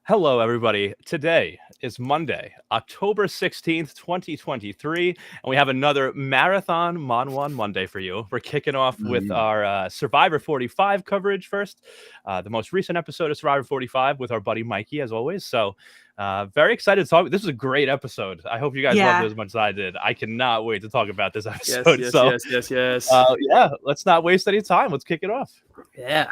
Hello, everybody. Today is Monday, October 16th, 2023, and we have another Marathon Mon 1 Monday for you. We're kicking off with our Survivor 45 coverage first, the most recent episode of Survivor 45 with our buddy Mikey, as always. So, very excited to talk. This is a great episode. I hope you guys loved it as much as I did. I cannot wait to talk about this episode. Yes. Yeah, let's not waste any time. Let's kick it off. Yeah.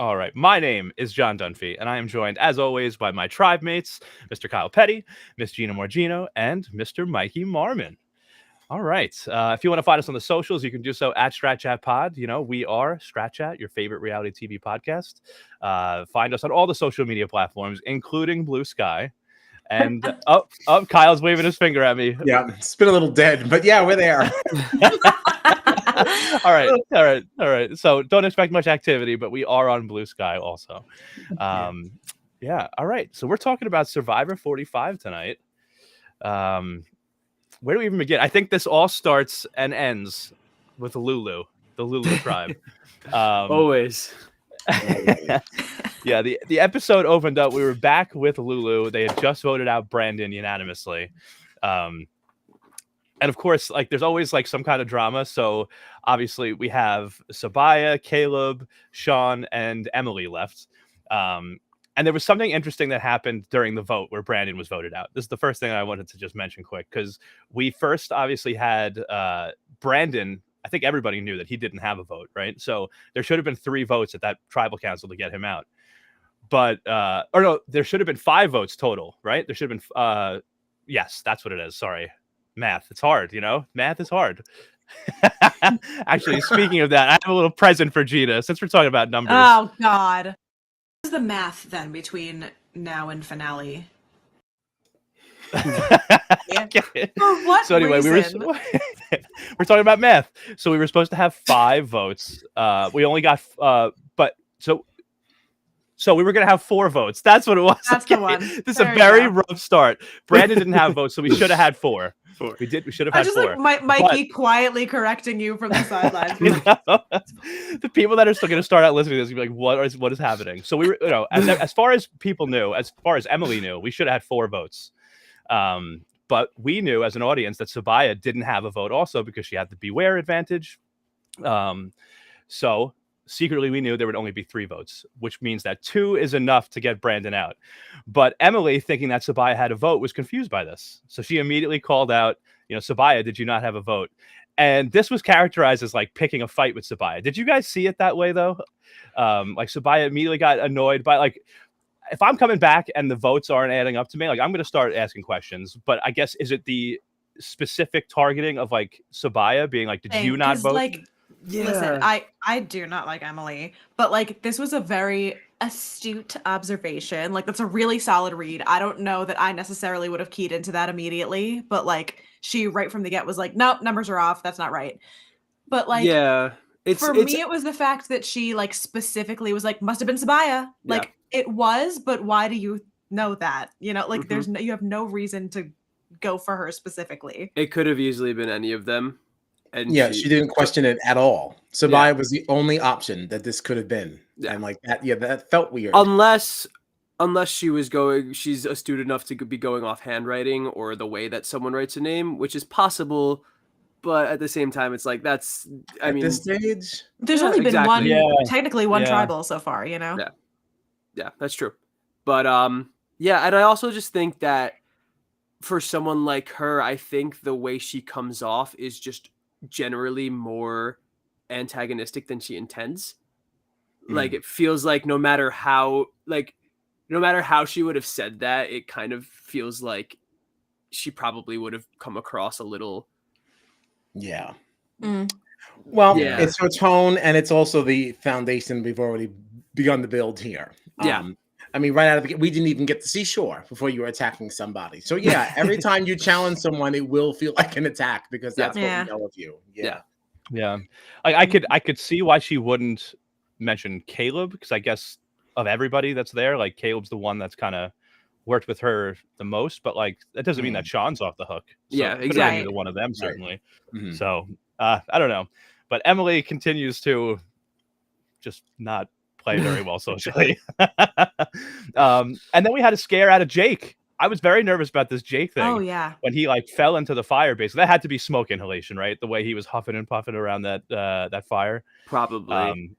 All right. My name is John Dunphy, and I am joined, as always, by my tribe mates, Mr. Kyle Petty, Miss Gina Morgino, and Mr. Mikey Marmon. All right. If you want to find us on the socials, you can do so at Strat Chat Pod. You know, we are Strat Chat, your favorite reality TV podcast. Find us on all the social media platforms, including Blue Sky. And Kyle's waving his finger at me. Yeah, it's been a little dead, but yeah, we're there. All right. So don't expect much activity, but we are on Blue Sky also. Yeah. All right. So we're talking about Survivor 45 tonight. Where do we even begin? I think this all starts and ends with LULU, the LULU tribe. Always. Yeah, the episode opened up. We were back with LULU. They had just voted out Brandon unanimously. And of course, like there's always like some kind of drama. So obviously we have Sabaya, Caleb, Sean, and Emily left. And there was something interesting that happened during the vote where Brandon was voted out. This is the first thing I wanted to just mention quick, because we first obviously had Brandon. I think everybody knew that he didn't have a vote, right? So there should have been 3 votes at that tribal council to get him out. But, or no, there should have been 5 votes total, right? There should have been, yes, that's what it is. Sorry. Math. It's hard, you know? Math is hard. Actually, speaking of that, I have a little present for Gina, since we're talking about numbers. Oh, God. What is the math, then, between now and finale? Okay. For what So anyway, reason? we're talking about math. So we were supposed to have 5 votes. We only got, so we were going to have 4 votes. That's what it was. That's the one. This is a very rough start. Brandon didn't have votes, so we should have had 4. We should have had 4. Like Mikey quietly correcting you from the sidelines. You know, the people that are still going to start out listening to this will be like, what is happening? So we were, you know, as far as people knew, as far as Emily knew, we should have had 4 votes. But we knew as an audience that Sabaya didn't have a vote also because she had the beware advantage. So secretly we knew there would only be 3 votes, which means that 2 is enough to get Brandon out. But Emily, thinking that Sabaya had a vote, was confused by this. So she immediately called out, you know, Sabaya, did you not have a vote? And this was characterized as like picking a fight with Sabaya. Did you guys see it that way though? Like Sabaya immediately got annoyed by, like, if I'm coming back and the votes aren't adding up to me, like I'm going to start asking questions. But I guess, is it the specific targeting of like Sabaya being like, did you not vote? Like, listen, I do not like Emily, but like this was a very astute observation. Like that's a really solid read. I don't know that I necessarily would have keyed into that immediately, but like she right from the get was like, nope, numbers are off. That's not right. But like, yeah, for me, it was the fact that she like specifically was like, must have been Sabaya. Like it was, but why do you know that? You know, like you have no reason to go for her specifically. It could have easily been any of them. And yeah, she didn't question it at all. Sabaya was the only option that this could have been. Yeah. And like that, that felt weird. Unless she's astute enough to be going off handwriting or the way that someone writes a name, which is possible. But at the same time, it's like this stage, there's only been technically one tribal so far, you know? Yeah, that's true. But yeah, and I also just think that for someone like her, I think the way she comes off is just generally more antagonistic than she intends. Like it feels like no matter how she would have said that, it kind of feels like she probably would have come across a little. Yeah. Well, it's her tone, and it's also the foundation we've already begun to build here. Yeah. I mean, right out of the gate, we didn't even get to see shore before you were attacking somebody. So yeah, every time you challenge someone, it will feel like an attack because that's what we know of you. Yeah. I could see why she wouldn't mention Caleb, because I guess of everybody that's there, like Caleb's the one that's kind of worked with her the most, but like that doesn't mean that Sean's off the hook. So Yeah, it could have exactly. been either one of them, certainly. Mhm. So I don't know. But Emily continues to just not play very well socially. And then we had a scare out of Jake. I was very nervous about this Jake thing. Oh yeah. When he like fell into the fire base. That had to be smoke inhalation, right? The way he was huffing and puffing around that fire. Probably.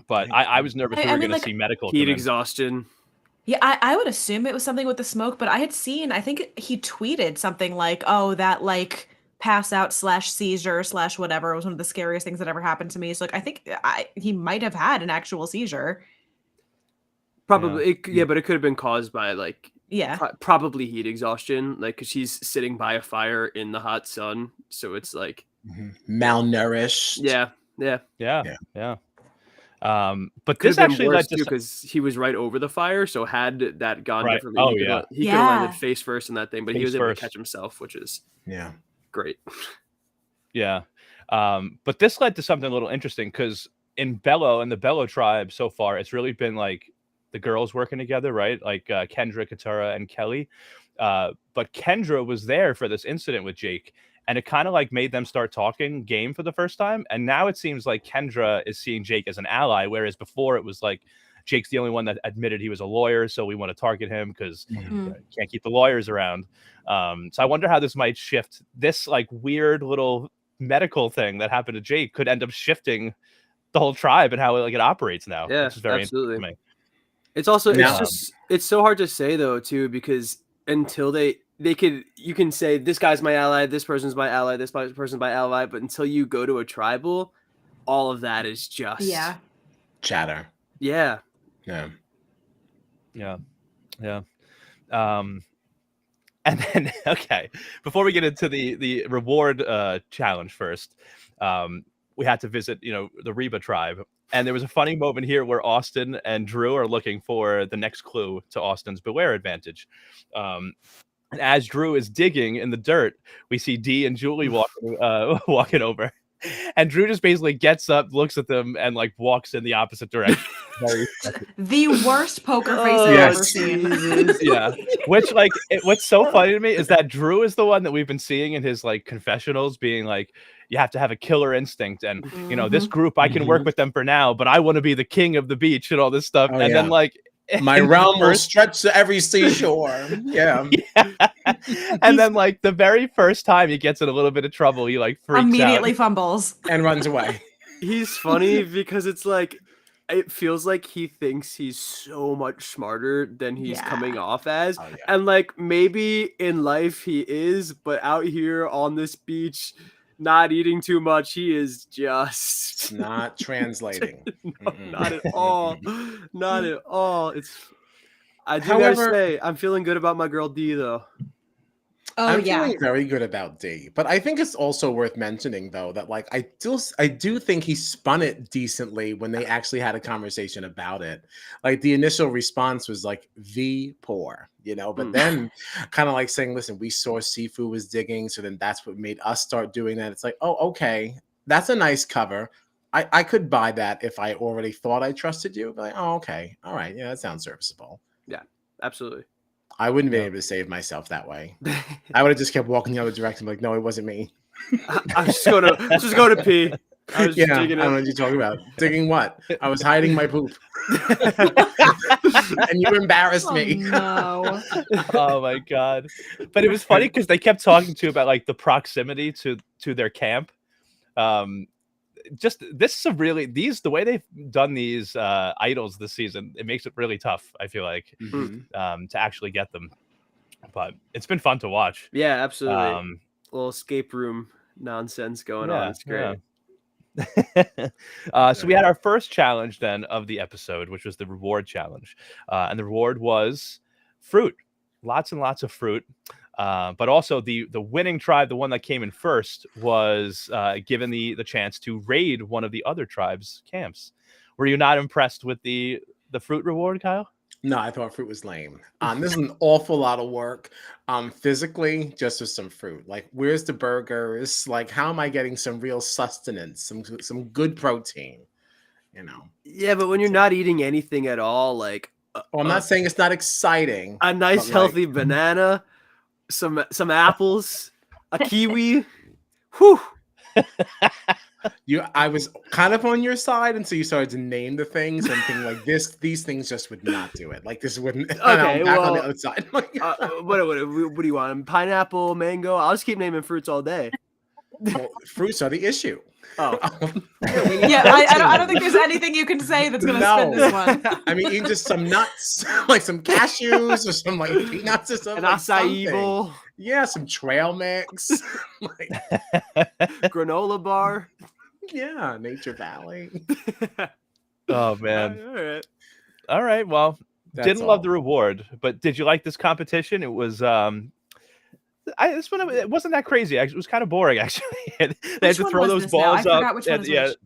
But I was nervous we were going to like, see medical heat exhaustion. Yeah, I would assume it was something with the smoke, but I had seen, I think he tweeted something like, oh, that like pass out / seizure / whatever was one of the scariest things that ever happened to me. So like, I think he might have had an actual seizure. Probably, but it could have been caused by like probably heat exhaustion, like because she's sitting by a fire in the hot sun, so it's like malnourished. Yeah. But could this have been actually worse led to too because he was right over the fire. So had that gone differently, he could have landed face first in that thing. But he was able to catch himself, which is great. Yeah. But this led to something a little interesting because in the Bello tribe so far, it's really been like the girls working together, right? Like Kendra, Katara, and Kelly. But Kendra was there for this incident with Jake. And it kind of like made them start talking game for the first time. And now it seems like Kendra is seeing Jake as an ally, whereas before it was like Jake's the only one that admitted he was a lawyer, so we want to target him because you can't keep the lawyers around. So I wonder how this might shift. This like weird little medical thing that happened to Jake could end up shifting the whole tribe and how it operates now. Yeah, which is very absolutely. interesting to me. It's also it's so hard to say though too, because until you can say this guy's my ally, this person's my ally, this person's my ally, but until you go to a tribal, all of that is just chatter. Yeah. And then before we get into the reward challenge first, we had to visit the Reba tribe. And there was a funny moment here where Austin and Drew are looking for the next clue to Austin's Beware advantage. And as Drew is digging in the dirt, we see Dee and Julie walking over. And Drew just basically gets up, looks at them, and like walks in the opposite direction. The worst poker face I've ever seen. Yeah. Which what's so funny to me is that Drew is the one that we've been seeing in his like confessionals being like, you have to have a killer instinct. And, this group, I can work with them for now, but I want to be the king of the beach and all this stuff. Then like, my realm will stretch to every seashore. Yeah. And then like the very first time he gets in a little bit of trouble, he like freaks immediately out. fumbles and runs away. He's funny because it's like it feels like he thinks he's so much smarter than he's coming off as. And like maybe in life he is, but out here on this beach not eating too much, he is just not translating. Not at all. Not at all. I do gotta say, I'm feeling good about my girl D though. I'm feeling very good about D, but I think it's also worth mentioning though that like I do think he spun it decently when they actually had a conversation about it. Like the initial response was like poor, but then kind of like saying, listen, we saw Sifu was digging, so then that's what made us start doing that. It's like, oh, okay, that's a nice cover. I could buy that if I already thought I trusted you. But like, oh, okay, all right, yeah, that sounds serviceable. Yeah, absolutely. I wouldn't be able to save myself that way. I would have just kept walking the other direction. Like, no, it wasn't me. I was just going to pee. I was digging I don't know what you're talking about. Digging what? I was hiding my poop. And you embarrassed me. No. Oh my God. But it was funny because they kept talking about like the proximity to their camp. Just this is the way they've done these idols this season, it makes it really tough, I feel like, to actually get them. But it's been fun to watch. Yeah, absolutely. A little escape room nonsense going on. It's great. So we had our first challenge then of the episode, which was the reward challenge. And the reward was fruit. Lots and lots of fruit. But also the winning tribe, the one that came in first, was given the chance to raid one of the other tribes' camps. Were you not impressed with the fruit reward, Kyle? No, I thought fruit was lame. This is an awful lot of work. Physically, just with some fruit. Like, where's the burgers? Like, how am I getting some real sustenance, some good protein? You know. Yeah, but when you're not eating anything at all, like Well, I'm not saying it's not exciting. a nice but, healthy banana, some apples, a kiwi. Whew. I was kind of on your side until you started to name the things and thinking like these things just would not do it. Like this wouldn't. Okay, I'm back on the well, other side. what do you want? Pineapple, mango? I'll just keep naming fruits all day. Well, fruits are the issue. Oh, Yeah, I don't think there's anything you can say that's gonna spin this one. I mean, even just some nuts, like some cashews or some like peanuts or something. an Like acai something. bowl, Yeah, some trail mix. Like, granola bar. yeah, Nature Valley. Oh man. All right. All right. Well, That's didn't love all. the reward, but did you like this competition? It was this one, it wasn't that crazy. Actually, it was kind of boring actually. They had Which to one throw was those this now? I balls up. forgot which one is Yeah, which.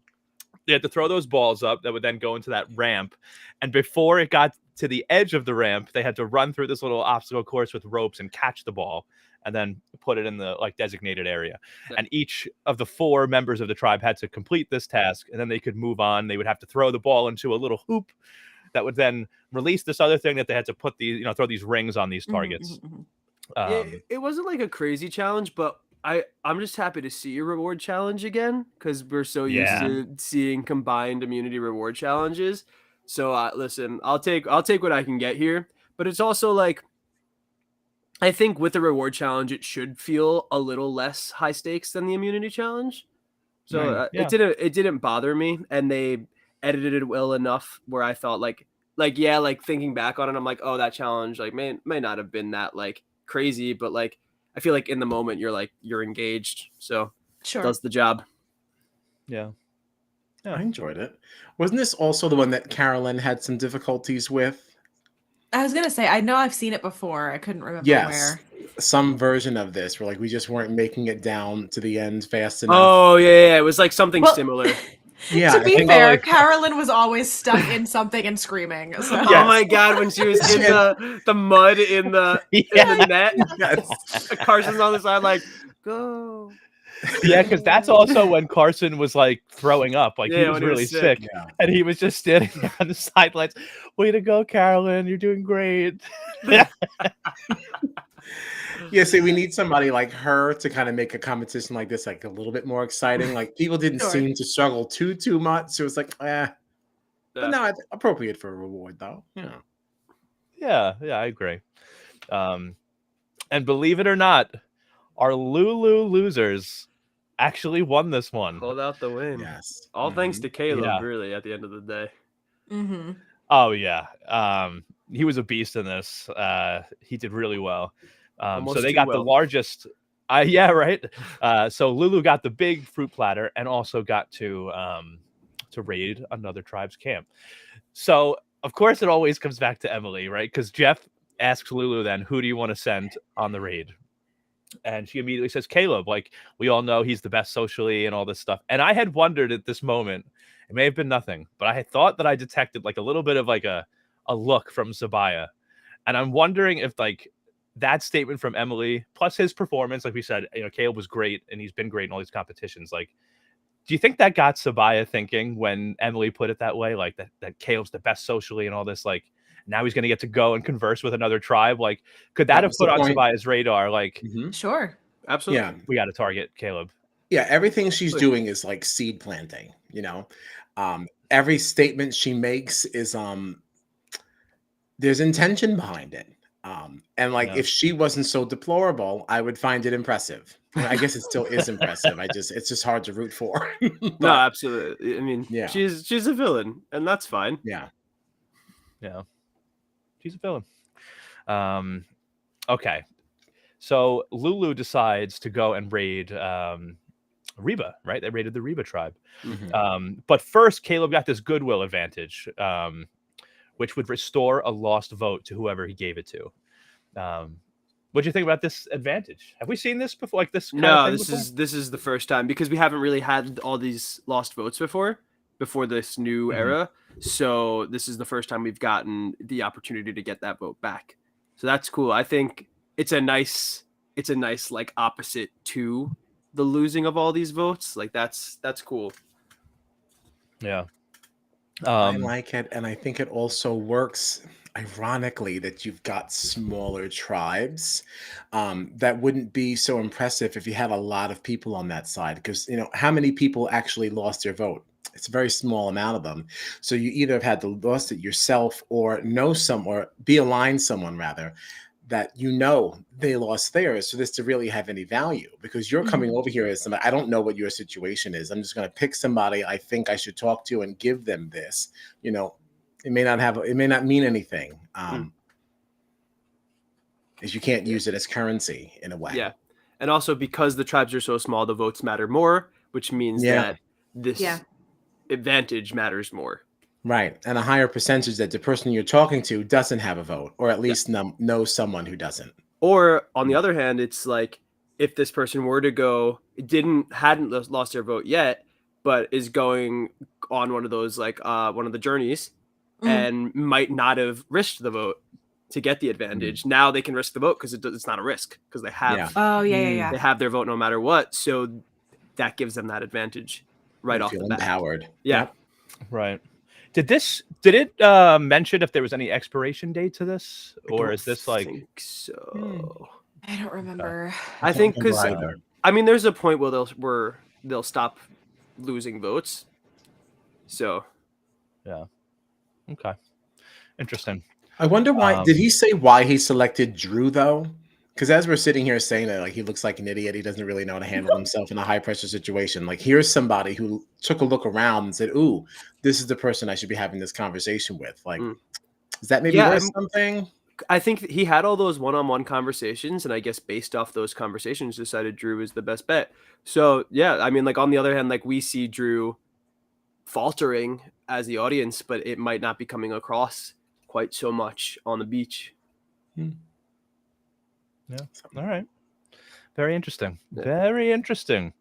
they had to throw those balls up that would then go into that ramp. And before it got to the edge of the ramp, they had to run through this little obstacle course with ropes and catch the ball and then put it in the like designated area. Yeah. And each of the 4 members of the tribe had to complete this task, and then they could move on. They would have to throw the ball into a little hoop that would then release this other thing that they had to put these, throw these rings on these targets. It wasn't like a crazy challenge, but I'm just happy to see a reward challenge again because we're so used to seeing combined immunity reward challenges. So listen, I'll take what I can get here, but it's also like I think with the reward challenge, it should feel a little less high stakes than the immunity challenge. So Yeah. it didn't bother me, and they edited it well enough where I felt like thinking back on it, I'm like, oh, that challenge like may not have been that like crazy, but like I feel like in the moment you're engaged, so Sure. does the job. Yeah. I enjoyed it. Wasn't this also the one that Carolyn had some difficulties with? I was gonna say I know I've seen it before. I couldn't remember Yes, where. some version of this where like we just weren't making it down to the end fast enough. Oh yeah, it was like something Well, similar. Yeah, to I be think fair, like- Carolyn was always stuck in something and screaming. So. Oh my god, when she was in the mud in the net, yes. Carson's on the side like go. Yeah, because that's also when Carson was like throwing up, like he Yeah, was when he was really sick. sick, Yeah. and he was just standing there on the sidelines. Way to go, Carolyn! You're doing great. Yeah, see, we need somebody like her to kind of make a competition like this like a little bit more exciting. Like people didn't Sure. seem to struggle too much. So it was like, Yeah. But no, it's appropriate for a reward though. Yeah. Yeah, I agree. And believe it or not, our Lulu losers actually won this one. Pulled out the win. Yes. All thanks to Caleb, Yeah. really, at the end of the day. Mm-hmm. Oh yeah, he was a beast in this. He did really well. So Almost they too got the well. largest. Yeah, right. So Lulu got the big fruit platter and also got to raid another tribe's camp. So of course it always comes back to Emily, right? Because Jeff asks Lulu then, who do you want to send on the raid? And she immediately says Caleb. Like we all know he's the best socially and all this stuff. And I had wondered at this moment, it may have been nothing, but I had thought that I detected like a little bit of like a look from Sabaya. And I'm wondering if like that statement from Emily plus his performance, like we said, Caleb was great and he's been great in all these competitions. Like, do you think that got Sabaya thinking when Emily put it that way? Like that Caleb's the best socially and all this, like now he's going to get to go and converse with another tribe. Like, could that have put on Sabaya's radar? Like, Sure. Absolutely. Yeah. We got to target Caleb. Yeah. Everything she's doing is like seed planting, every statement she makes is, there's intention behind it. And like, if she wasn't so deplorable, I would find it impressive. I guess it still is impressive. It's just hard to root for. No, absolutely. I mean, Yeah. she's a villain, and that's fine. Yeah. She's a villain. Okay. So Lulu decides to go and raid Reba, right? They raided the Reba tribe. But first, Caleb got this goodwill advantage, which would restore a lost vote to whoever he gave it to. What do you think about this advantage? Have we seen this before? Like this? No, this is the first time because we haven't really had all these lost votes before. before this new era. So this is the first time we've gotten the opportunity to get that vote back. So that's cool. I think it's a nice like opposite to the losing of all these votes. Like that's cool. Yeah. I like it, and I think it also works ironically that you've got smaller tribes that wouldn't be so impressive if you had a lot of people on that side, because how many people actually lost their vote? It's a very small amount of them. So you either have had to lost it yourself or know some, or be aligned someone rather, that they lost theirs, for this to really have any value, because you're coming over here as somebody, I don't know what your situation is. I'm just going to pick somebody I think I should talk to and give them this. It may not mean anything, as you can't use it as currency in a way. Yeah. And also because the tribes are so small, the votes matter more, which means that this advantage matters more. Right. And a higher percentage that the person you're talking to doesn't have a vote, or at least knows someone who doesn't. Or on the other hand, it's like if this person were to go, hadn't lost their vote yet, but is going on one of those, like one of the journeys and might not have risked the vote to get the advantage. Now they can risk the vote because it's not a risk, because they have they have their vote no matter what. So that gives them that advantage right off the bat. Empowered. Yeah. Right. Did it mention if there was any expiration date to this, or is this like? Think so. I don't remember. I think because there's a point where they'll stop losing votes. So. Yeah. Okay. Interesting. I wonder why. Did he say why he selected Drew though? Because as we're sitting here saying that, like, he looks like an idiot, he doesn't really know how to handle himself in a high pressure situation. Like, here's somebody who took a look around and said, "Ooh, this is the person I should be having this conversation with." Like, is that maybe worth something? I think he had all those one-on-one conversations, and I guess based off those conversations, decided Drew is the best bet. So yeah, like on the other hand, like we see Drew faltering as the audience, but it might not be coming across quite so much on the beach. Yeah. All right. Very interesting. Very interesting.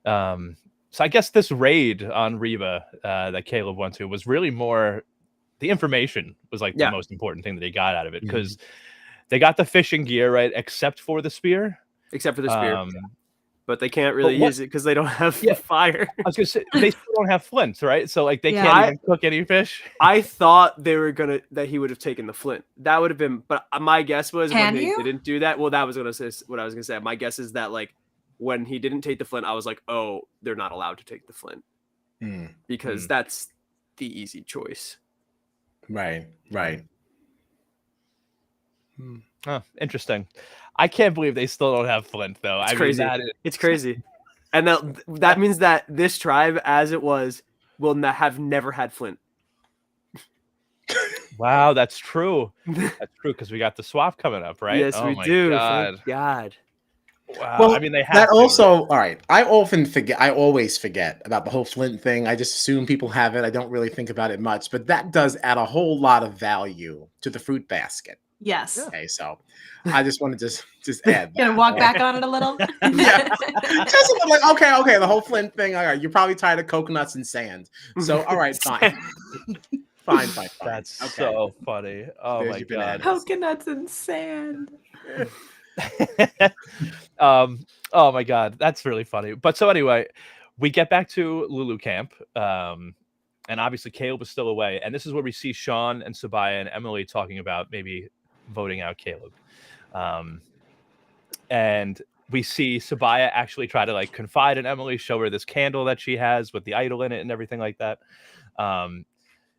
So I guess this raid on Reba that Caleb went to was really more, the information was like the most important thing that he got out of it, because they got the fishing gear, right? Except for the spear. But they can't really use it because they don't have fire. I was gonna say they still don't have flints, right? So like they can't even cook any fish. I thought they were that he would have taken the flint. That would have been, but my guess was when he didn't do that. Well, that was what I was gonna say. My guess is that like when he didn't take the flint, I was like, oh, they're not allowed to take the flint because that's the easy choice. Right. Oh, interesting. I can't believe they still don't have flint, though. It's crazy. It's crazy. And that means that this tribe, as it was, will have never had flint. Wow, that's true. That's true, because we got the swap coming up, right? Yes, we do. God. Thank God. Wow. Well, they have that also. All right. I always forget about the whole flint thing. I just assume people have it. I don't really think about it much, but that does add a whole lot of value to the fruit basket. Yes. Okay, so I just wanted to just add that. Gonna walk back on it a little. Just like okay, the whole flint thing. All right, you're probably tired of coconuts and sand. So all right, fine. fine. That's so funny. Oh my God. Coconuts and sand. Oh my God, that's really funny. But so anyway, we get back to Lulu camp. And obviously Caleb is still away. And this is where we see Sean and Sabaya and Emily talking about maybe voting out Caleb. And we see Sabaya actually try to like confide in Emily, show her this candle that she has with the idol in it and everything like that.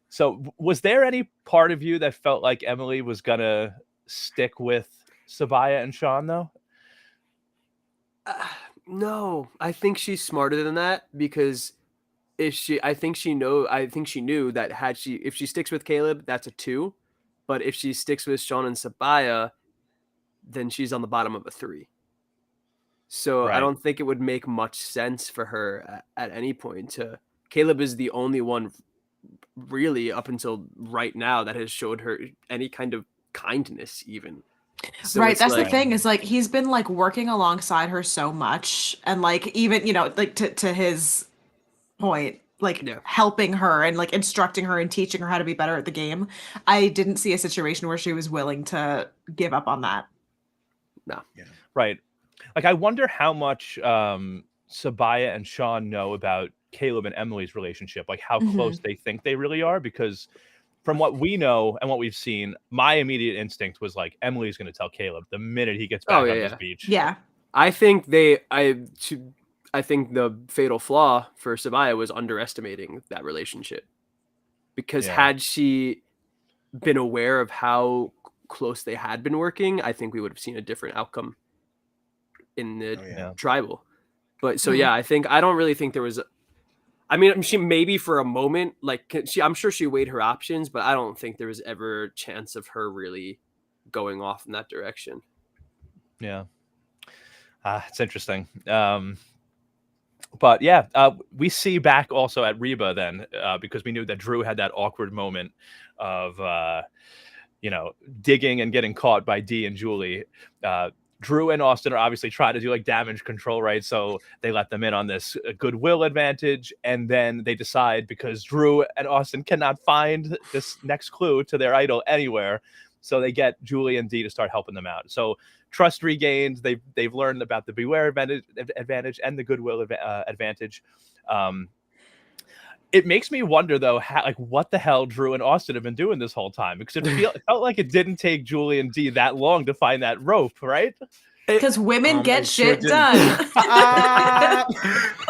So was there any part of you that felt like Emily was gonna stick with Sabaya and Sean though? No, I think she's smarter than that, because I think she knew that if she sticks with Caleb, that's a 2. But if she sticks with Sean and Sabaya, then she's on the bottom of a 3. So I don't think it would make much sense for her at any point Caleb is the only one really up until right now that has showed her any kind of kindness even. So right, that's the thing, is like he's been like working alongside her so much, and like even like to his point, like helping her and like instructing her and teaching her how to be better at the game. I didn't see a situation where she was willing to give up on that. No. Yeah. Right. Like, I wonder how much Sabaya and Sean know about Caleb and Emily's relationship, like how close they think they really are, because from what we know and what we've seen, my immediate instinct was like Emily's going to tell Caleb the minute he gets back on this beach. Yeah. I think I think the fatal flaw for Sabaya was underestimating that relationship, because had she been aware of how close they had been working, I think we would have seen a different outcome in the tribal. But so I don't really think there was. I mean, she maybe for a moment, like I'm sure she weighed her options, but I don't think there was ever a chance of her really going off in that direction. Yeah. It's interesting. But yeah, we see back also at Reba then, because we knew that Drew had that awkward moment of, digging and getting caught by Dee and Julie. Drew and Austin are obviously trying to do like damage control, right? So they let them in on this goodwill advantage. And then they decide, because Drew and Austin cannot find this next clue to their idol anywhere, so they get Julie and Dee to start helping them out. So trust regained. They've learned about the beware advantage and the goodwill advantage. It makes me wonder though, what the hell Drew and Austin have been doing this whole time, because it felt like it didn't take Julie and Dee that long to find that rope, right? Because women get shit done.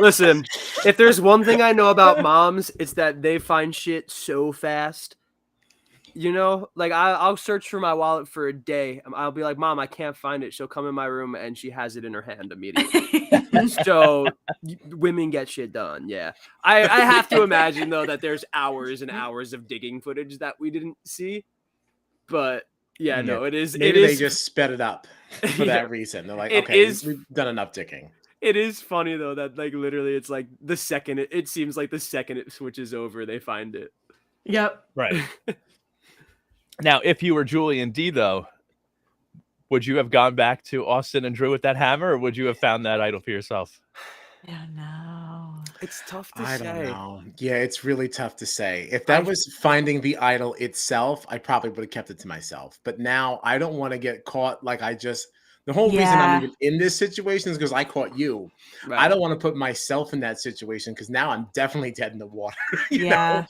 Listen, if there's one thing I know about moms, it's that they find shit so fast. Like I'll search for my wallet for a day. I'll be like, Mom, I can't find it. She'll come in my room and she has it in her hand immediately. So women get shit done. Yeah. I have to imagine though that there's hours and hours of digging footage that we didn't see. But no, it is. Maybe they just sped it up for that reason. They're like, we've done enough digging. It is funny though that like literally it's like the second it seems like the second it switches over, they find it. Yep. Right. Now, if you were Julie and Dee, though, would you have gone back to Austin and Drew with that hammer, or would you have found that idol for yourself? Yeah, no. It's tough to say. I don't know. Yeah, it's really tough to say. If that was finding the idol itself, I probably would have kept it to myself. But now I don't want to get caught like the whole reason I'm even in this situation is because I caught you. Right. I don't want to put myself in that situation because now I'm definitely dead in the water. You know?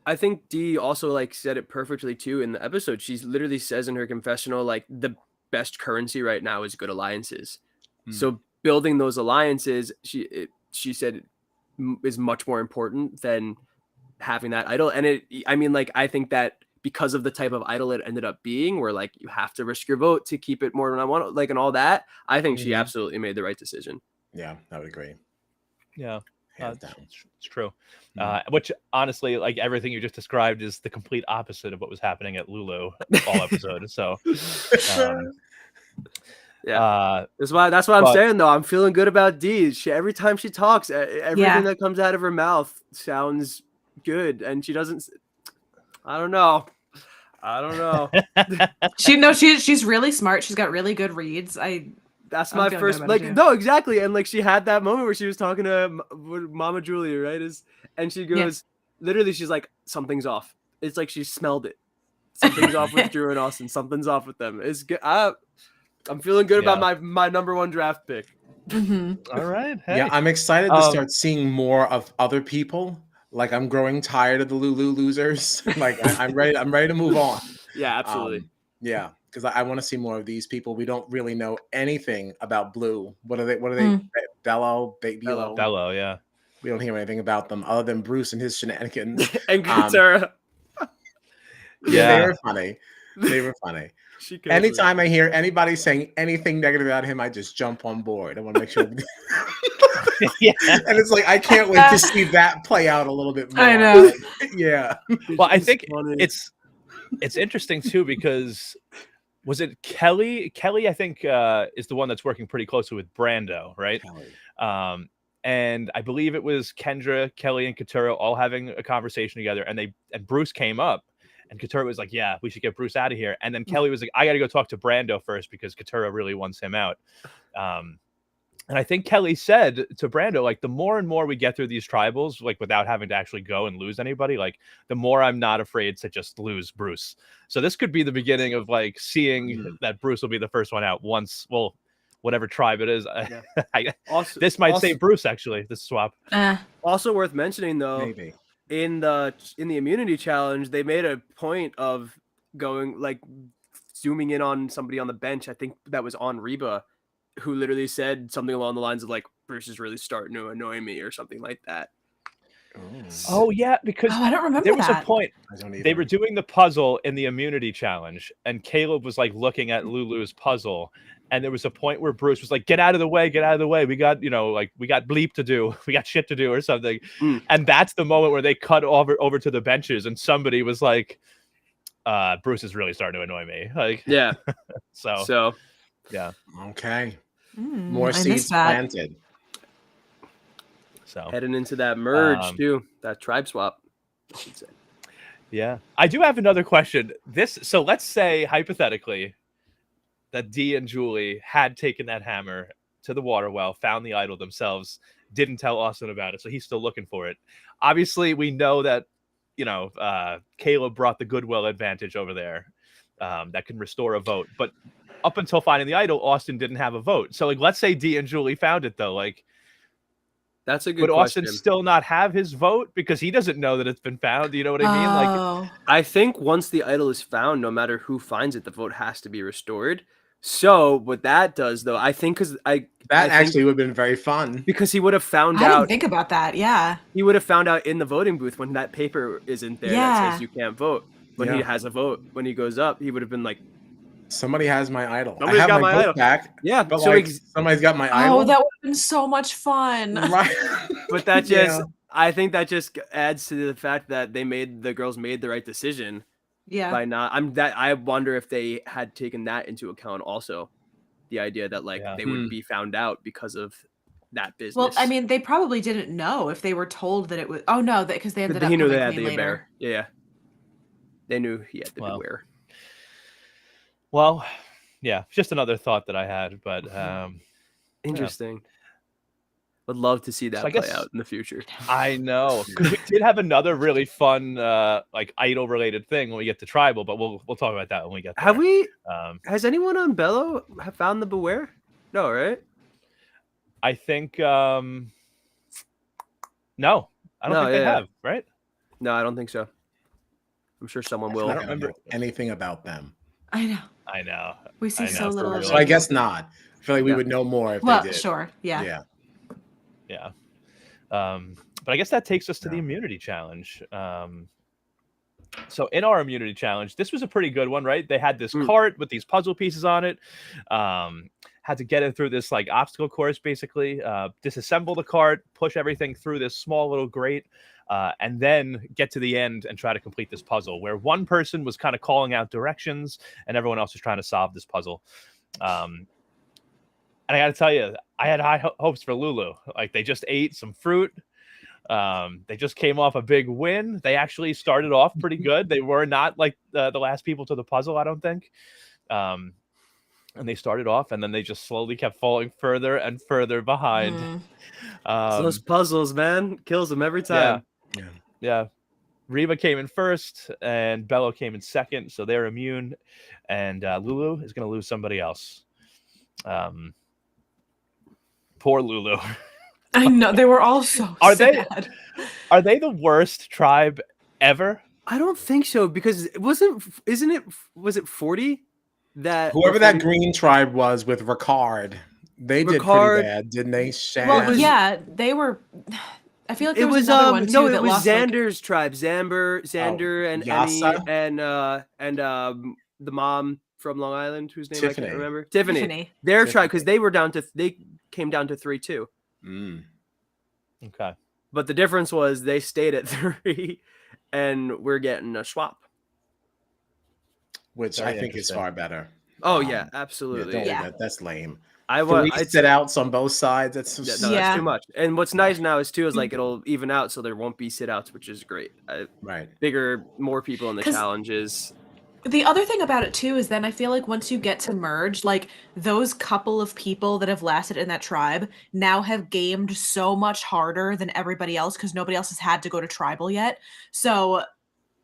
I think Dee also like said it perfectly too in the episode. She literally says in her confessional, like the best currency right now is good alliances. So building those alliances, she said is much more important than having that idol. And I think that because of the type of idol it ended up being, where like you have to risk your vote to keep it more than I want, like, and all that, I think she absolutely made the right decision. Yeah, I would agree. Yeah. It's true. Which honestly, like everything you just described is the complete opposite of what was happening at LULU all episode. So that's why I'm saying though, I'm feeling good about Dee. Every time she talks, everything that comes out of her mouth sounds good, and she doesn't. I don't know. She's really smart. She's got really good reads. That's my first, like, no, exactly. And like, she had that moment where she was talking to Mama Julia, right? And she goes, literally, she's like, something's off. It's like she smelled it. Something's off with Drew and Austin. Something's off with them. It's good. I'm feeling good about my number one draft pick. All right. Hey. Yeah, I'm excited to start seeing more of other people. Like, I'm growing tired of the LULU losers. Like, I'm ready to move on. Yeah, absolutely. Yeah. Because I want to see more of these people. We don't really know anything about Blue. What are they? Bello, Bello, yeah. We don't hear anything about them other than Bruce and his shenanigans. And Katara. They were funny. Anytime I hear anybody saying anything negative about him, I just jump on board. I want to make sure. And it's like, I can't wait to see that play out a little bit more. I know. Yeah. Well, I think it's interesting too, because was it Kelly? Kelly, I think, is the one that's working pretty closely with Brando, right? And I believe it was Kendra, Kelly, and Katara all having a conversation together, and Bruce came up, and Katara was like, "Yeah, we should get Bruce out of here." And then Kelly was like, "I got to go talk to Brando first because Katara really wants him out." And I think Kelly said to Brando, like, the more and more we get through these tribals, like, without having to actually go and lose anybody, like, the more I'm not afraid to just lose Bruce. So this could be the beginning of, like, seeing that Bruce will be the first one out once, well, whatever tribe it is. Yeah. This might save Bruce, actually, this swap. Also worth mentioning, though, Maybe. in the immunity challenge, they made a point of going, like, zooming in on somebody on the bench. I think that was on Reba, who literally said something along the lines of, like, Bruce is really starting to annoy me or something like that. Oh yeah, because I don't remember there was that. a point they were doing the puzzle in the immunity challenge, and Caleb was like looking at Lulu's puzzle, and there was a point where Bruce was like, "Get out of the way, get out of the way. We got, like, we got bleep to do, we got shit to do," or something. And that's the moment where they cut over to the benches, and somebody was like, "Bruce is really starting to annoy me." Like, yeah. so yeah. Okay. More seeds planted. So heading into that merge too, that tribe swap, I should say. Yeah, I do have another question. So let's say hypothetically that Dee and Julie had taken that hammer to the water well, found the idol themselves, didn't tell Austin about it, so he's still looking for it. Obviously, we know that Caleb brought the goodwill advantage over there that can restore a vote, but up until finding the idol, Austin didn't have a vote. So, like, let's say Dee and Julie found it, though. Like, that's a good would question. Austin still not have his vote because he doesn't know that it's been found? You know what I mean? Like, I think once the idol is found, no matter who finds it, the vote has to be restored. So what that does, though, I think, because I actually would have been very fun, because he would have found out. I didn't think about that. Yeah, he would have found out in the voting booth when that paper isn't there that says you can't vote. When he has a vote, when he goes up, he would have been like, somebody has my idol. Somebody's got my idol back. Yeah, but so somebody's got my idol. Oh, that would have been so much fun. Right. But that just, I think that just adds to the fact that the girls made the right decision. Yeah. By not, I wonder if they had taken that into account also, the idea that they would be found out because of that business. Well, I mean, they probably didn't know if they were told that it was. Oh no, because they ended up. He knew they had the bear. Yeah. They knew he had to beware. Well, yeah, just another thought that I had, but interesting. Would love to see that play out in the future. I know, because we did have another really fun like idol related thing when we get to tribal, but we'll talk about that when we get there. Have we? Has anyone on Bello found the beware? No, right? I think no, I don't think they have. Right? No, I don't think so. I'm sure someone will. I don't remember anything about them. I know. We see so little of it. So I guess not. I feel like we would know more if they did. Sure. Yeah. But I guess that takes us to the immunity challenge. So in our immunity challenge, this was a pretty good one, right? They had this cart with these puzzle pieces on it. Had to get it through this like obstacle course, basically. Disassemble the cart, push everything through this small little grate, and then get to the end and try to complete this puzzle, where one person was kind of calling out directions and everyone else was trying to solve this puzzle. And I got to tell you, I had high hopes for Lulu. Like, they just ate some fruit. They just came off a big win. They actually started off pretty good. They were not like the last people to the puzzle, I don't think. And they started off, and then they just slowly kept falling further and further behind. Those puzzles, man, kills them every time. Yeah. Reba came in first, and Bello came in second, so they're immune. And Lulu is going to lose somebody else. Poor Lulu. I know, they were all so sad. Are they the worst tribe ever? I don't think so, because was it 40 that whoever that green tribe was with Ricard, they did pretty bad, didn't they? Well, they were. I feel like there was another one too. No, it was Xander's tribe, Xander and Yasa? and the mom from Long Island, whose name Tiffany. I can't remember. Tiffany. Their tribe, because they came down to 3-2. Okay. But the difference was they stayed at 3, and we're getting a swap, which I think is far better. Oh yeah, absolutely. That's lame. I'd sit outs on both sides. That's that's too much. And what's nice now is like it'll even out, so there won't be sit outs, which is great. Right. More people in the challenges. The other thing about it too is then I feel like once you get to merge, like those couple of people that have lasted in that tribe now have gamed so much harder than everybody else because nobody else has had to go to tribal yet. So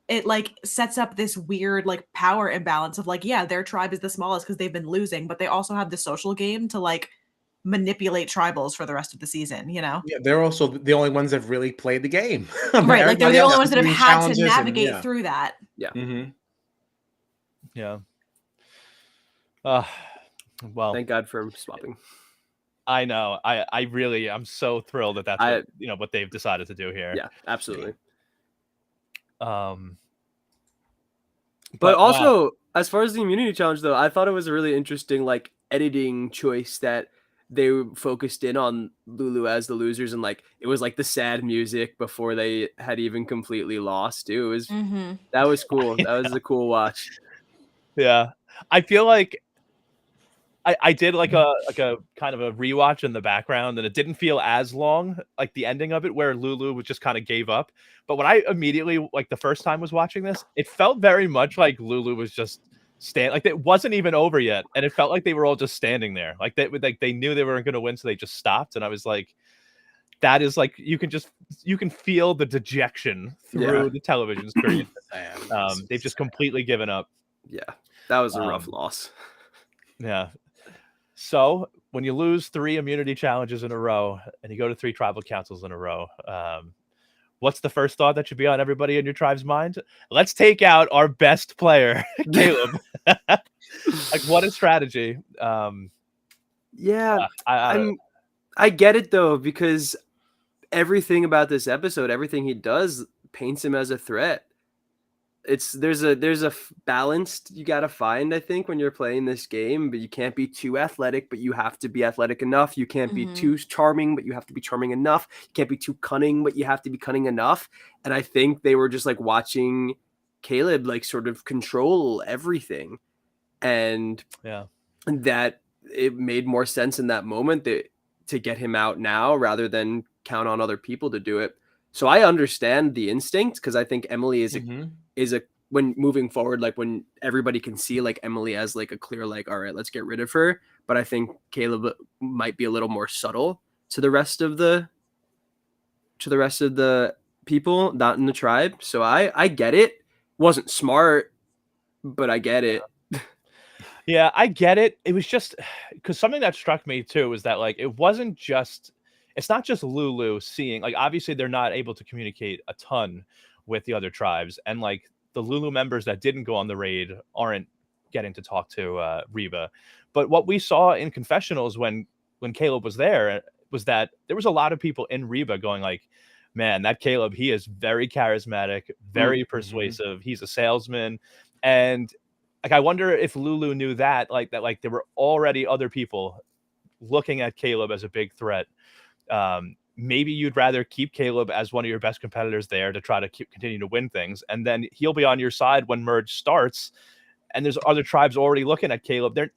it like sets up this weird like power imbalance of like, yeah, their tribe is the smallest because they've been losing, but they also have the social game to like manipulate tribals for the rest of the season, you know? Yeah, they're also the only ones that have really played the game. Right. Like they're Everybody the only else ones is that have doing had to challenges and navigate through that. Yeah. Mhm. Yeah. Well, Thank God for swapping. I know. I really, I'm so thrilled that that's what, what they've decided to do here. Yeah, absolutely. But also, as far as the immunity challenge, though, I thought it was a really interesting like editing choice that they focused in on Lulu as the losers, and like it was like the sad music before they had even completely lost. Too. It was that was cool. That was a cool watch. Yeah, I feel like I did like a kind of a rewatch in the background, and it didn't feel as long, like the ending of it, where Lulu was just kind of gave up. But when I immediately, like the first time was watching this, it felt very much like Lulu was just like it wasn't even over yet, and it felt like they were all just standing there, like they knew they weren't going to win, so they just stopped. And I was like, that is like you can feel the dejection through the television screen. They've just completely given up. Yeah, that was a rough loss. Yeah. So when you lose 3 immunity challenges in a row and you go to 3 tribal councils in a row, what's the first thought that should be on everybody in your tribe's mind? Let's take out our best player, Caleb. Like, what a strategy. Yeah, I get it though, because everything about this episode, everything he does paints him as a threat. There's a balance you got to find, I think, when you're playing this game, but you can't be too athletic, but you have to be athletic enough. You can't be too charming, but you have to be charming enough. You can't be too cunning, but you have to be cunning enough. And I think they were just like watching Caleb like sort of control everything. And that it made more sense in that moment to get him out now rather than count on other people to do it. So I understand the instinct, because I think Emily is a when moving forward, like when everybody can see like Emily as like a clear, like, all right, let's get rid of her. But I think Caleb might be a little more subtle to the rest of the people not in the tribe. So I get it. Wasn't smart, but I get it. Yeah, I get it. It was just because something that struck me too was that like it's not just Lulu seeing, like, obviously they're not able to communicate a ton with the other tribes, and like the Lulu members that didn't go on the raid aren't getting to talk to Reba. But what we saw in confessionals when Caleb was there was that there was a lot of people in Reba going like, man, that Caleb, he is very charismatic, very persuasive. He's a salesman. And like, I wonder if Lulu knew that there were already other people looking at Caleb as a big threat. Maybe you'd rather keep Caleb as one of your best competitors there to try to continue to win things, and then he'll be on your side when merge starts. And there's other tribes already looking at Caleb. They're,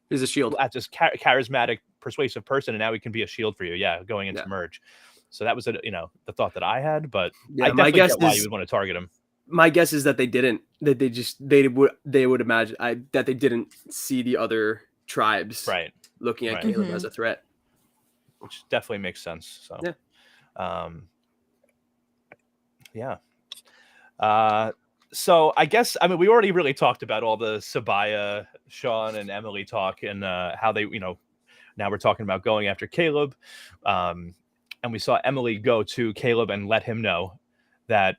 he's a shield at this charismatic, persuasive person, and now he can be a shield for you. Yeah, going into merge. So that was the thought that I had, but I definitely get why you would want to target him. My guess is that they didn't. That they would imagine that they didn't see the other tribes looking at Caleb as a threat, which definitely makes sense. So so I guess we already really talked about all the Sabaya, Sean, and Emily talk, and how they now we're talking about going after Caleb, and we saw Emily go to Caleb and let him know that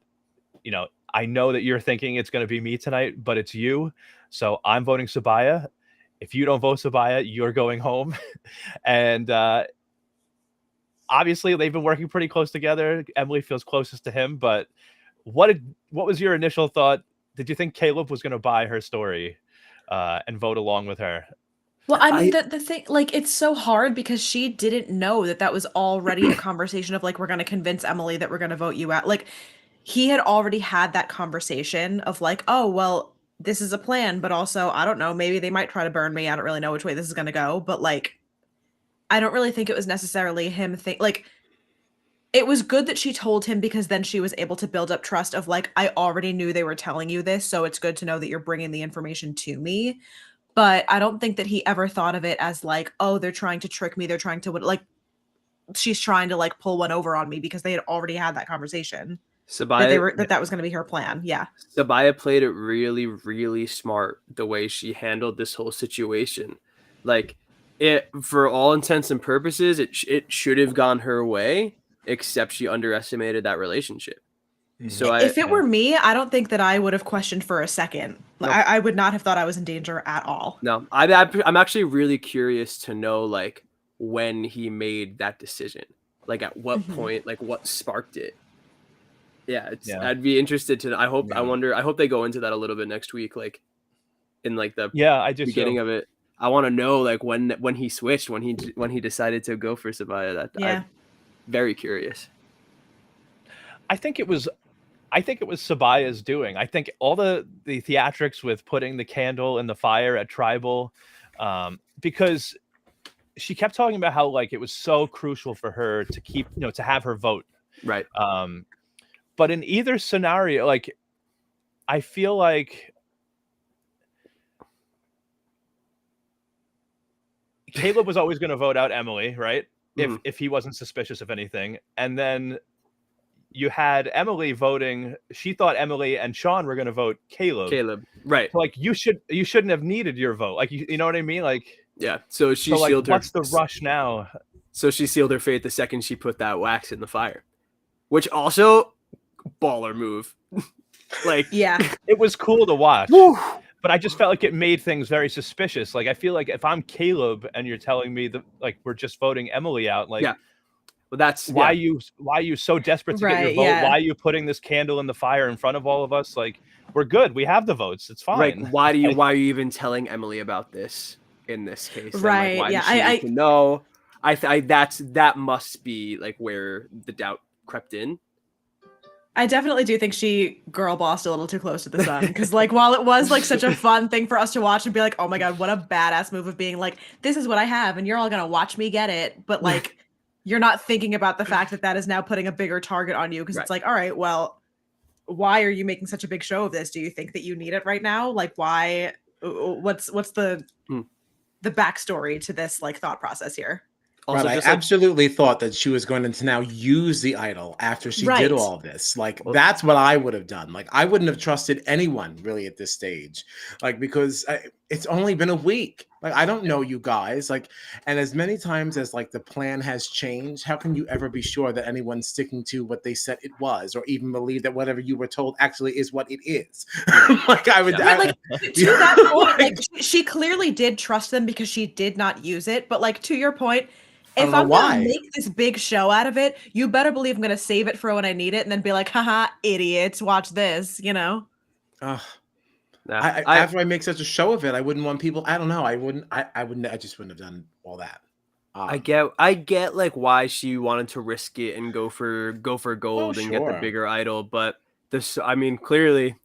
I know that you're thinking it's going to be me tonight, but it's you. So I'm voting Sabaya. If you don't vote Sabaya, you're going home. And obviously they've been working pretty close together. Emily feels closest to him, but what was your initial thought? Did you think Caleb was going to buy her story and vote along with her? Well, I mean, the thing, like, it's so hard because she didn't know that was already a conversation of like, we're going to convince Emily that we're going to vote you out. Like, he had already had that conversation of like, oh, well, this is a plan, but also, I don't know, maybe they might try to burn me. I don't really know which way this is going to go. But like, I don't really think it was necessarily him like, it was good that she told him, because then she was able to build up trust of like, I already knew they were telling you this, so it's good to know that you're bringing the information to me. But I don't think that he ever thought of it as like, oh, they're trying to trick me. They're trying to like, she's trying to like pull one over on me, because they had already had that conversation. That was going to be her plan. Yeah. Sabaya played it really, really smart the way she handled this whole situation. Like, it, for all intents and purposes, it should have gone her way, except she underestimated that relationship. So if it were me, I don't think that I would have questioned for a second. No. I would not have thought I was in danger at all. No, I'm actually really curious to know like when he made that decision, like at what point, like what sparked it. Yeah, I'd be interested to. I hope they go into that a little bit next week, like in like the beginning of it. I want to know like when he switched, when he decided to go for Sabaya. I'm very curious. I think it was Sabaya's doing. I think all the theatrics with putting the candle in the fire at Tribal, because she kept talking about how like it was so crucial for her to keep, to have her vote. Right. But in either scenario, like, I feel like Caleb was always going to vote out Emily, right? If he wasn't suspicious of anything. And then you had Emily voting. She thought Emily and Sean were going to vote Caleb. Right. So, like, you shouldn't have needed your vote. Like, you know what I mean? Like, yeah. So she sealed her. What's the rush now? So she sealed her fate the second she put that wax in the fire, which also baller move. Like, yeah, it was cool to watch. Woo! But I just felt like it made things very suspicious. Like, I feel like if I'm Caleb and you're telling me that like we're just voting Emily out, like, well, that's why are you so desperate to get your vote? Yeah. Why are you putting this candle in the fire in front of all of us? Like, we're good. We have the votes. It's fine. Right. Why are you even telling Emily about this in this case? Right. Like, why does she need to know? That must be like where the doubt crept in. I definitely do think she girl bossed a little too close to the sun, because like while it was like such a fun thing for us to watch and be like, oh my god, what a badass move of being like, this is what I have and you're all gonna watch me get it, but like you're not thinking about the fact that is now putting a bigger target on you, because it's like, all right, well, why are you making such a big show of this? Do you think that you need it right now? Like, why? What's the backstory to this like thought process here? Also, I absolutely thought that she was going to now use the idol after she did all this. Like, that's what I would have done. Like, I wouldn't have trusted anyone really at this stage. Like, because it's only been a week. Like, I don't know you guys. Like, and as many times as like the plan has changed, how can you ever be sure that anyone's sticking to what they said it was, or even believe that whatever you were told actually is what it is? Like, I would. Like, to that point, like, she clearly did trust them because she did not use it. But like, to your point, if I'm gonna make this big show out of it, you better believe I'm gonna save it for when I need it, and then be like, haha, idiots, watch this, you know? After I make such a show of it, I wouldn't want people. I don't know. I wouldn't. I just wouldn't have done all that. I get like why she wanted to risk it and go for gold and get the bigger idol, but clearly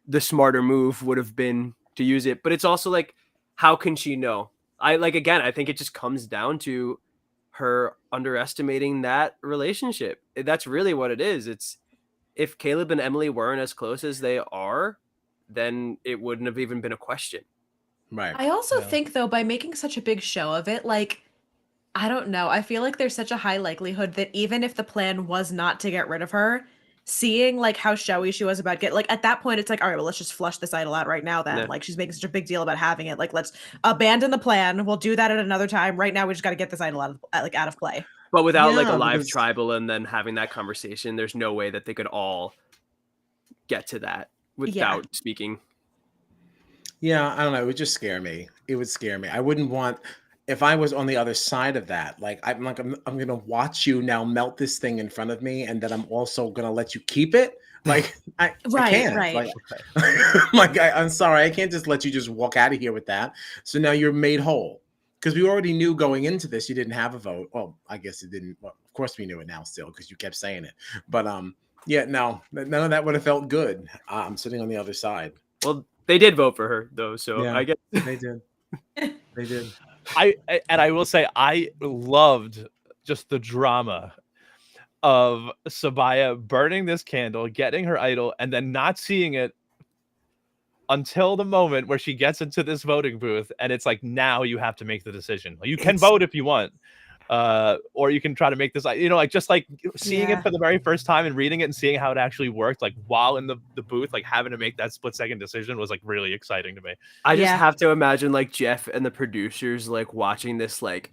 the smarter move would have been to use it. But it's also like, how can she know? I think it just comes down to her underestimating that relationship. That's really what it is. It's, if Caleb and Emily weren't as close as they are, then it wouldn't have even been a question. Right. I also think though, by making such a big show of it, like, I don't know, I feel like there's such a high likelihood that even if the plan was not to get rid of her, seeing like how showy she was about like at that point, it's like, all right, well, let's just flush this idol out right now then. Like, she's making such a big deal about having it. Like, let's abandon the plan. We'll do that at another time. Right now, we just got to get this idol out of play. But without like a live tribal and then having that conversation, there's no way that they could all get to that without speaking. Yeah, I don't know. It would just scare me. It would scare me. I wouldn't want, if I was on the other side of that, like I'm gonna watch you now melt this thing in front of me, and then I'm also gonna let you keep it. Like, I can't. Right. Like, I'm sorry, I can't just let you just walk out of here with that. So now you're made whole, because we already knew going into this you didn't have a vote. Well, I guess it didn't. Well, of course we knew it now still, because you kept saying it. But yeah, no, none of that would have felt good. I'm sitting on the other side. Well, they did vote for her though, so yeah, I guess they did. They did. I will say I loved just the drama of Sabaya burning this candle, getting her idol, and then not seeing it until the moment where she gets into this voting booth, and it's like, now you have to make the decision. You can vote if you want, or you can try to make this, like just like seeing it for the very first time and reading it and seeing how it actually worked, like while in the booth, like having to make that split-second decision was like really exciting to me. I just have to imagine like Jeff and the producers like watching this, like,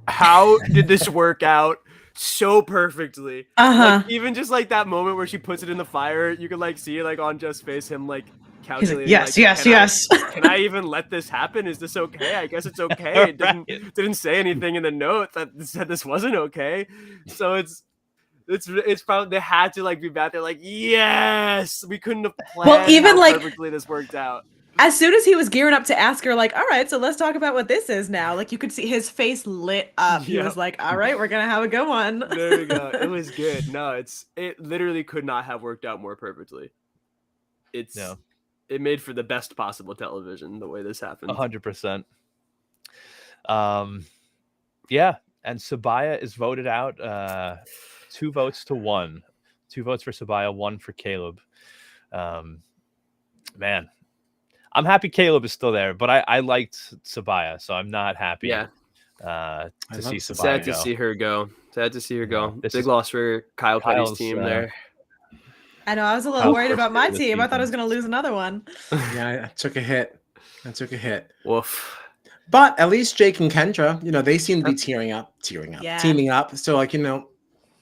how did this work out so perfectly? Like, even just like that moment where she puts it in the fire, you can like see like on Jeff's face him like calculating. He's like, yes. Can I even let this happen? Is this okay? I guess it's okay. It didn't say anything in the note that said this wasn't okay. So it's probably they had to like be back there like, yes, we couldn't have planned even how perfectly this worked out. As soon as he was gearing up to ask her, like, all right, so let's talk about what this is now. Like, you could see his face lit up. He was like, all right, we're going to have a good one. There we go. It was good. No, it literally could not have worked out more perfectly. It made for the best possible television, the way this happened. 100%. Yeah. And Sabaya is voted out 2 votes to 1. 2 votes for Sabaya, 1 for Caleb. Man. I'm happy Caleb is still there, but I liked Sabaya, so I'm not happy to see Sabaya Sad to see her go. Sad to see her go. Big loss for Kyle Petty's team there. I know. I was a little worried about my team. I thought I was going to lose another one. Yeah, I took a hit. Woof. But at least Jake and Kendra, they seem to be teaming up, teaming up. So, like,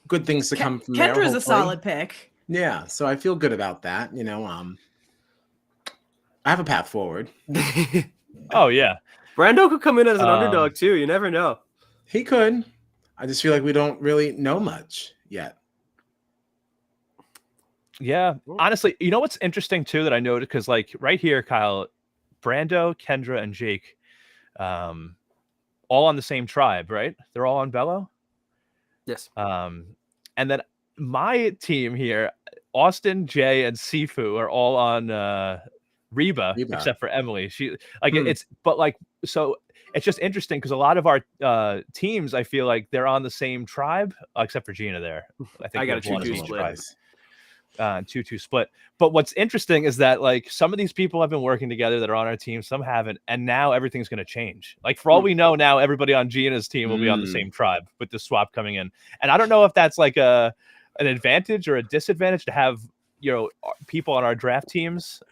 good things to come from there. Kendra's a solid pick. Yeah, so I feel good about that. I have a path forward. Oh, yeah. Brando could come in as an underdog, too. You never know. He could. I just feel like we don't really know much yet. Yeah. Honestly, you know what's interesting, too, that I noted? Because, like, right here, Kyle, Brando, Kendra, and Jake, all on the same tribe, right? They're all on Bello? Yes. And then my team here, Austin, Jay, and Sifu are all on... Reba, except for Emily. She like so it's just interesting because a lot of our teams, I feel like they're on the same tribe, except for Gina there. I think I got a 2-2 split. 2-2 split. But what's interesting is that like some of these people have been working together that are on our team, some haven't, and now everything's going to change. Like for all we know, now everybody on Gina's team will be on the same tribe with the swap coming in. And I don't know if that's like an advantage or a disadvantage to have people on our draft teams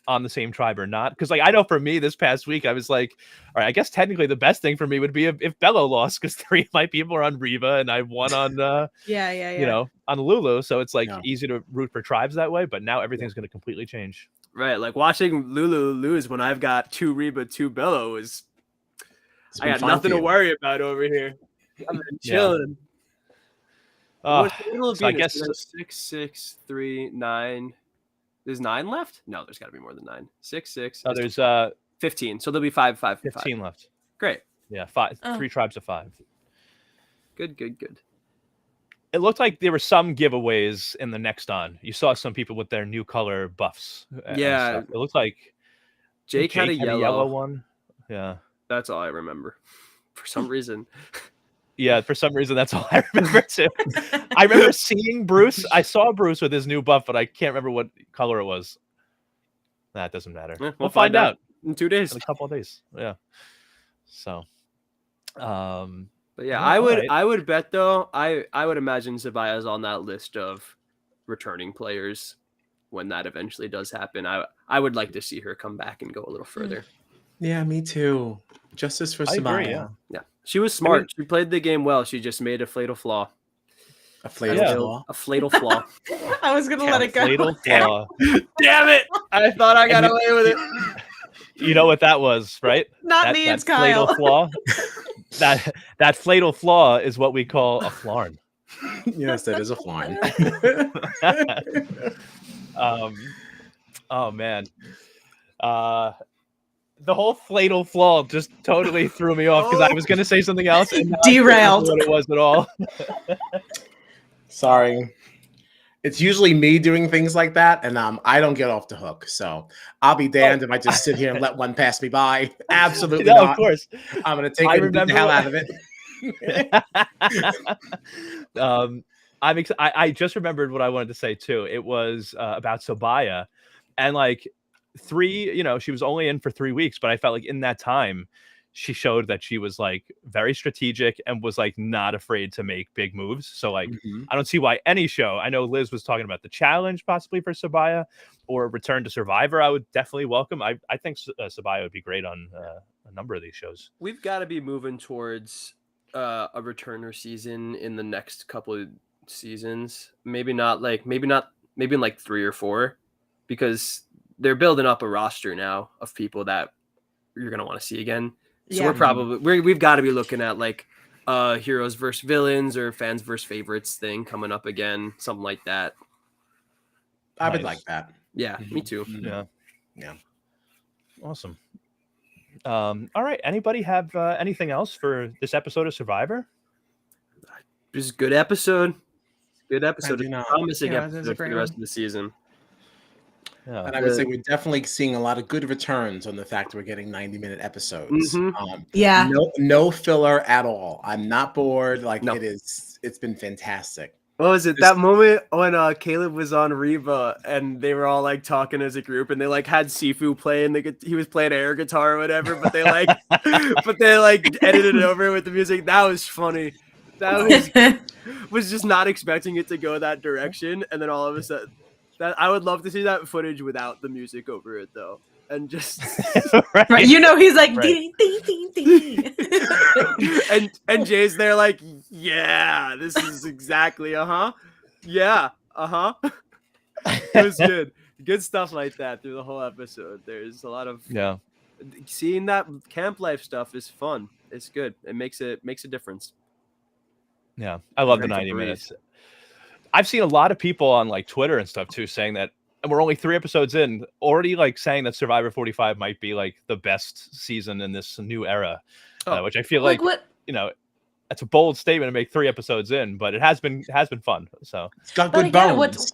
on the same tribe or not, because like I know for me this past week I was like, all right, I guess technically the best thing for me would be if Bello lost, because 3 of my people are on Reba and I won on on Lulu, so it's like easy to root for tribes that way. But now everything's going to completely change. Right, like watching Lulu lose when I've got 2 Reba, 2 Bello is I got nothing to worry about over here. I'm chilling. So I guess 6, 6, 3, 9. There's 9 left? No, there's got to be more than 9. 6, 6. Oh, there's 15. So there'll be 5, 5, 15 5. left. Great. Yeah, 5. 3 tribes of 5. Good. It looked like there were some giveaways in the next on. You saw some people with their new color buffs. Yeah. It looked like Jake had a yellow one. Yeah. That's all I remember for some reason. Yeah, for some reason, that's all I remember too. I remember seeing Bruce. I saw Bruce with his new buff, but I can't remember what color it was. That doesn't matter. Yeah, we'll find out in 2 days. In a couple of days. Yeah. So, but yeah, I would bet though. I would imagine Sabaya's on that list of returning players when that eventually does happen. I would like to see her come back and go a little further. Yeah, me too. Justice for Sabaya. Yeah. She was smart. She played the game well. She just made a fatal flaw. A fatal flaw? I was going to let it go. Fatal flaw. Damn it. I thought I got away with it. You know what that was, right? Not me, it's Kyle. Fatal flaw. That fatal flaw is what we call a flarn. Yes, that is a flarn. Oh, man. The whole fatal flaw just totally threw me off because I was going to say something else. And derailed. What it was at all. Sorry. It's usually me doing things like that, and I don't get off the hook. So I'll be damned if I just sit here and let one pass me by. Absolutely not. Of course. I'm going to take it and beat the hell out of it. I just remembered what I wanted to say too. It was about Sobaya, and like she was only in for 3 weeks, but I felt like in that time she showed that she was like very strategic and was like not afraid to make big moves. So like I don't see why any show. I know Liz was talking about the challenge possibly for Sobaya or Return to Survivor. I would definitely welcome. I think Sobaya would be great on a number of these shows. We've got to be moving towards a returner season in the next couple of seasons. Maybe in like 3 or 4, because they're building up a roster now of people that you're gonna want to see again. So we've got to be looking at like heroes versus villains or fans versus favorites thing coming up again, something like that. I would like that. Yeah, me too. Yeah. Awesome. All right. Anybody have anything else for this episode of Survivor? Just good episode. Good episode. Promising Yeah, episode for the rest of the season. Yeah. And I would say we're definitely seeing a lot of good returns on the fact that we're getting 90-minute episodes. No filler at all. I'm not bored. It's been fantastic. What was it? That moment when Caleb was on Reba and they were all like talking as a group and they like had Sifu playing he was playing air guitar or whatever, but they like edited it over with the music. That was funny. That was just not expecting it to go that direction, and then all of a sudden, I would love to see that footage without the music over it though, and just right. He's like ding, ding, ding, ding. and Jay's there like, yeah, this is exactly yeah. It was good stuff like that through the whole episode. There's a lot of seeing that camp life stuff is fun. It's good. It makes a difference. Yeah, I love the 90 minutes. I've seen a lot of people on like Twitter and stuff too saying that, and we're only 3 episodes in, already like saying that Survivor 45 might be like the best season in this new era, which I feel like that's a bold statement to make 3 episodes in, but it has been fun. So it's got good bones.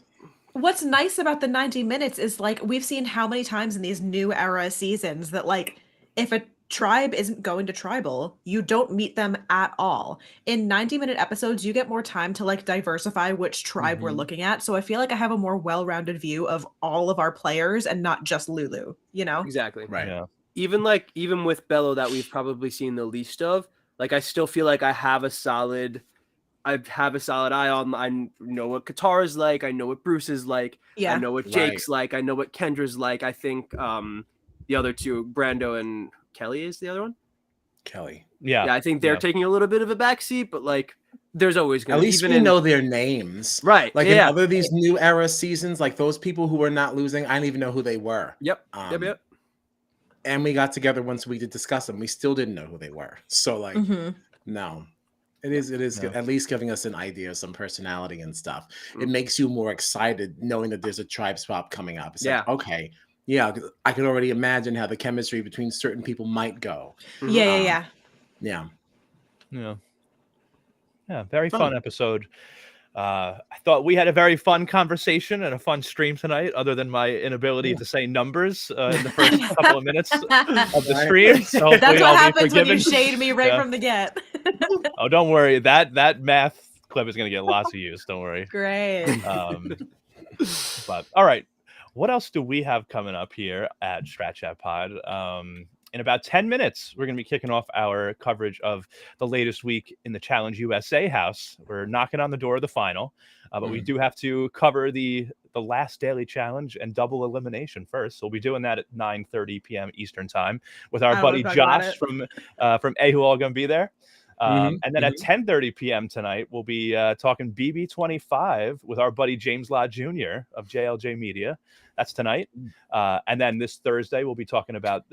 What's nice about the 90 minutes is like we've seen how many times in these new era seasons that like if a tribe isn't going to tribal, you don't meet them at all. In 90-minute episodes, you get more time to like diversify which tribe we're looking at. So I feel like I have a more well-rounded view of all of our players and not just Lulu, Exactly. Right. Yeah. Even with Bello that we've probably seen the least of, like I still feel like I have a solid eye on. I know what Katara's like. I know what Bruce is like. I know what Jake's like. I know what Kendra's like. I think the other two, Brando and Kelly is the other one. Kelly. Yeah, I think they're taking a little bit of a backseat, but like there's always going to at least we know their names. Right. Like in other these new era seasons, like those people who were not losing, I didn't even know who they were. Yep. And we got together once we did discuss them. We still didn't know who they were. So like no. It is at least giving us an idea of some personality and stuff. It makes you more excited knowing that there's a tribe swap coming up. It's like, okay. Yeah, I can already imagine how the chemistry between certain people might go. Yeah. Very fun episode. I thought we had a very fun conversation and a fun stream tonight, other than my inability to say numbers in the first couple of minutes of the stream. So that's what happens when you shade me right from the get. Oh, don't worry. That math clip is going to get lots of views. Don't worry. Great. But all right. What else do we have coming up here at Strat Chat Pod? In about 10 minutes, we're going to be kicking off our coverage of the latest week in the Challenge USA house. We're knocking on the door of the final, but we do have to cover the last daily challenge and double elimination first. So we'll be doing that at 9:30 p.m. Eastern time with our buddy Josh from A, who all going to be there. And then at 10:30 p.m. tonight, we'll be talking BB25 with our buddy James Law Jr. of JLJ Media. That's tonight. And then this Thursday, we'll be talking about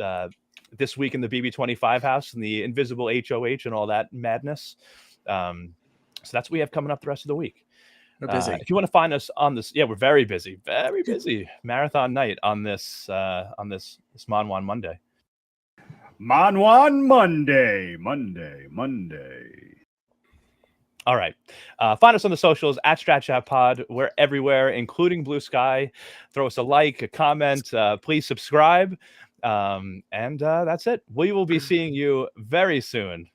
this week in the BB25 house and the invisible HOH and all that madness. So that's what we have coming up the rest of the week. We're busy. If you want to find us on this, we're very busy marathon night on this Monwan Monday. Monwan Monday. All right. Find us on the socials at Strat Chat Pod. We're everywhere, including Blue Sky. Throw us a like, a comment. Please subscribe. And that's it. We will be seeing you very soon.